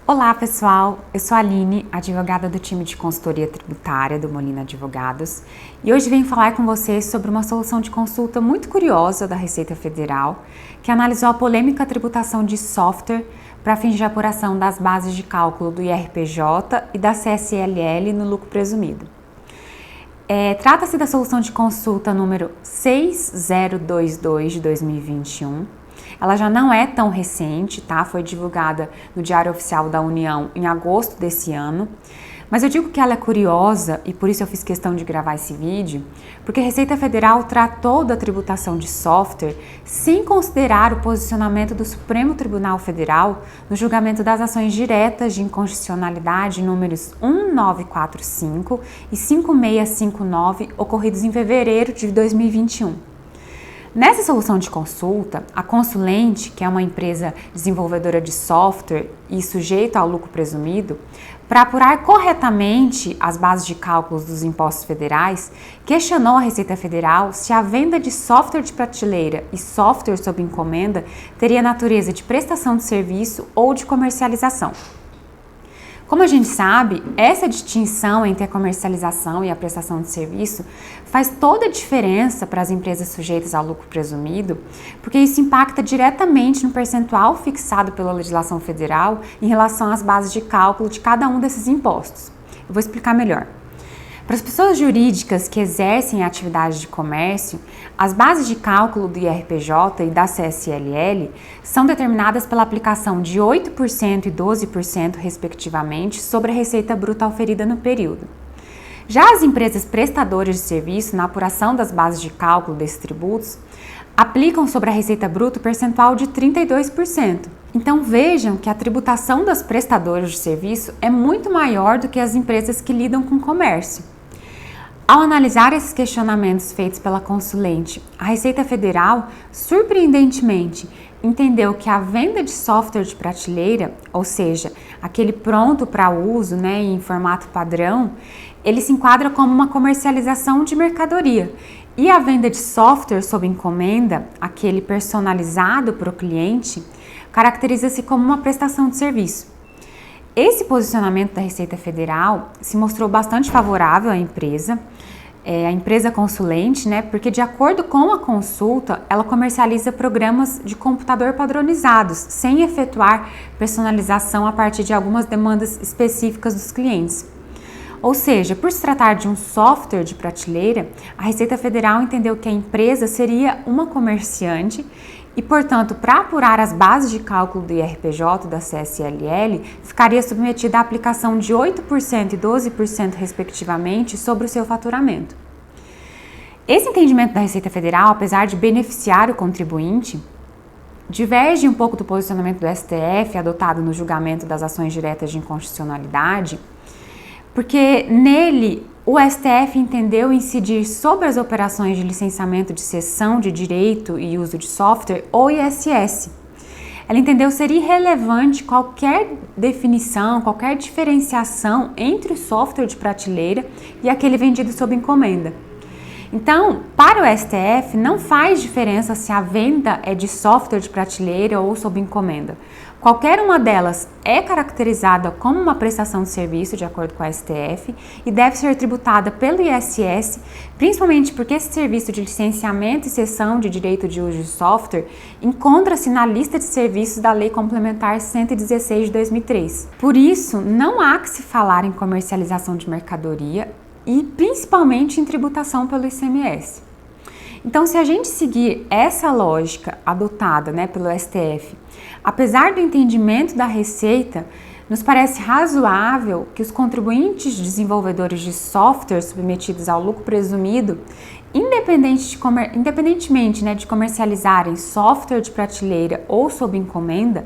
Olá pessoal, eu sou a Aline, advogada do time de consultoria tributária do Molina Advogados, e hoje venho falar com vocês sobre uma solução de consulta muito curiosa da Receita Federal, que analisou a polêmica tributação de software para fins de apuração das bases de cálculo do IRPJ e da CSLL no lucro presumido. Trata-se da solução de consulta número 6022 de 2021. Ela já não é tão recente, tá? Foi divulgada no Diário Oficial da União em agosto desse ano. Mas eu digo que ela é curiosa e por isso eu fiz questão de gravar esse vídeo, porque a Receita Federal tratou da tributação de software sem considerar o posicionamento do Supremo Tribunal Federal no julgamento das ações diretas de inconstitucionalidade números 1945 e 5659 ocorridos em fevereiro de 2021. Nessa solução de consulta, a Consulente, que é uma empresa desenvolvedora de software e sujeita ao lucro presumido, para apurar corretamente as bases de cálculos dos impostos federais, questionou a Receita Federal se a venda de software de prateleira e software sob encomenda teria natureza de prestação de serviço ou de comercialização. Como a gente sabe, essa distinção entre a comercialização e a prestação de serviço faz toda a diferença para as empresas sujeitas ao lucro presumido, porque isso impacta diretamente no percentual fixado pela legislação federal em relação às bases de cálculo de cada um desses impostos. Eu vou explicar melhor. Para as pessoas jurídicas que exercem a atividade de comércio, as bases de cálculo do IRPJ e da CSLL são determinadas pela aplicação de 8% e 12%, respectivamente, sobre a receita bruta oferida no período. Já as empresas prestadoras de serviço, na apuração das bases de cálculo desses tributos, aplicam sobre a receita bruta o percentual de 32%. Então vejam que a tributação das prestadoras de serviço é muito maior do que as empresas que lidam com comércio. Ao analisar esses questionamentos feitos pela Consulente, a Receita Federal, surpreendentemente, entendeu que a venda de software de prateleira, ou seja, aquele pronto para uso, em formato padrão, ele se enquadra como uma comercialização de mercadoria. E a venda de software sob encomenda, aquele personalizado para o cliente, caracteriza-se como uma prestação de serviço. Esse posicionamento da Receita Federal se mostrou bastante favorável à empresa Consulente, porque de acordo com a consulta, ela comercializa programas de computador padronizados, sem efetuar personalização a partir de algumas demandas específicas dos clientes. Ou seja, por se tratar de um software de prateleira, a Receita Federal entendeu que a empresa seria uma comerciante e, portanto, para apurar as bases de cálculo do IRPJ e da CSLL, ficaria submetida à aplicação de 8% e 12%, respectivamente, sobre o seu faturamento. Esse entendimento da Receita Federal, apesar de beneficiar o contribuinte, diverge um pouco do posicionamento do STF adotado no julgamento das ações diretas de inconstitucionalidade, porque nele o STF entendeu incidir sobre as operações de licenciamento de cessão de direito e uso de software, ou ISS. Ela entendeu ser irrelevante qualquer definição, qualquer diferenciação entre o software de prateleira e aquele vendido sob encomenda. Então, para o STF, não faz diferença se a venda é de software de prateleira ou sob encomenda. Qualquer uma delas é caracterizada como uma prestação de serviço, de acordo com a STF, e deve ser tributada pelo ISS, principalmente porque esse serviço de licenciamento e cessão de direito de uso de software encontra-se na lista de serviços da Lei Complementar 116 de 2003. Por isso, não há que se falar em comercialização de mercadoria e principalmente em tributação pelo ICMS. Então, se a gente seguir essa lógica adotada pelo STF, apesar do entendimento da Receita, nos parece razoável que os contribuintes desenvolvedores de software submetidos ao lucro presumido, independentemente de comercializarem software de prateleira ou sob encomenda,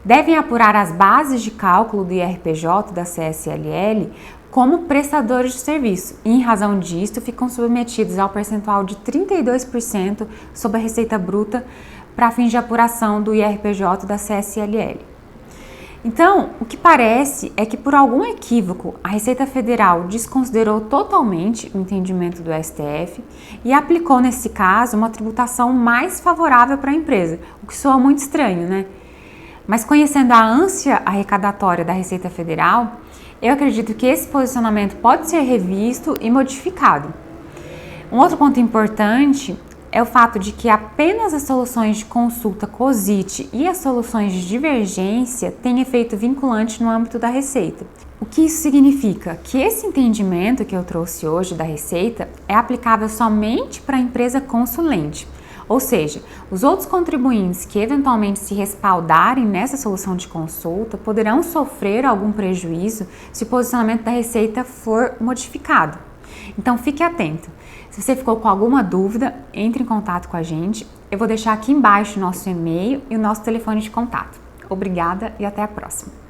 devem apurar as bases de cálculo do IRPJ e da CSLL como prestadores de serviço e, em razão disto, ficam submetidos ao percentual de 32% sobre a receita bruta para fins de apuração do IRPJ e da CSLL. Então, o que parece é que, por algum equívoco, a Receita Federal desconsiderou totalmente o entendimento do STF e aplicou, nesse caso, uma tributação mais favorável para a empresa, o que soa muito estranho, Mas conhecendo a ânsia arrecadatória da Receita Federal, eu acredito que esse posicionamento pode ser revisto e modificado. Um outro ponto importante é o fato de que apenas as soluções de consulta COSIT e as soluções de divergência têm efeito vinculante no âmbito da Receita. O que isso significa? Que esse entendimento que eu trouxe hoje da Receita é aplicável somente para a empresa consulente. Ou seja, os outros contribuintes que eventualmente se respaldarem nessa solução de consulta poderão sofrer algum prejuízo se o posicionamento da Receita for modificado. Então fique atento. Se você ficou com alguma dúvida, entre em contato com a gente. Eu vou deixar aqui embaixo o nosso e-mail e o nosso telefone de contato. Obrigada e até a próxima.